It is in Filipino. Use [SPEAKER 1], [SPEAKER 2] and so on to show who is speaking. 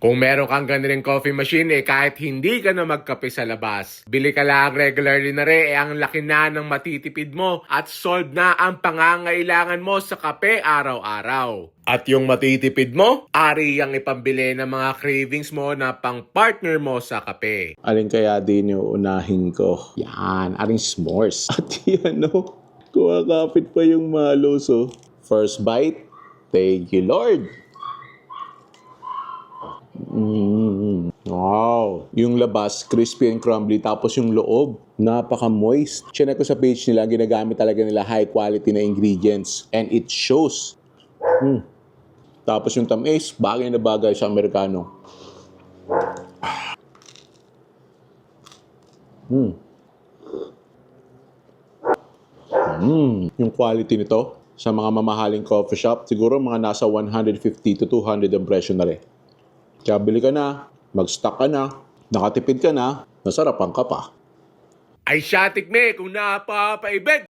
[SPEAKER 1] Kung meron kang ganun coffee machine, kahit hindi ka na magkape sa labas, bili ka lang regularly na rin, ang laki na ng matitipid mo at solve na ang pangangailangan mo sa kape araw-araw. At yung matitipid mo, ari yung ipambili ng mga cravings mo na pang partner mo sa kape.
[SPEAKER 2] Alin kaya din yung unahin ko? Yan, aring s'mores. At yan no, kumakapit pa yung malos oh. First bite, thank you Lord. Wow, yung labas, crispy and crumbly, tapos yung loob, napaka-moist. Chinek ko sa page nila, ginagamit talaga nila high quality na ingredients. And it shows. Tapos yung tamis, bagay na bagay sa Amerikano. Yung quality nito, sa mga mamahaling coffee shop, siguro mga nasa 150 to 200 ang presyo na rin. Kaya bili ka na, mag-stock ka na, nakatipid ka na, nasarapan ka pa.
[SPEAKER 1] Ay siya tikme kung napapaibig!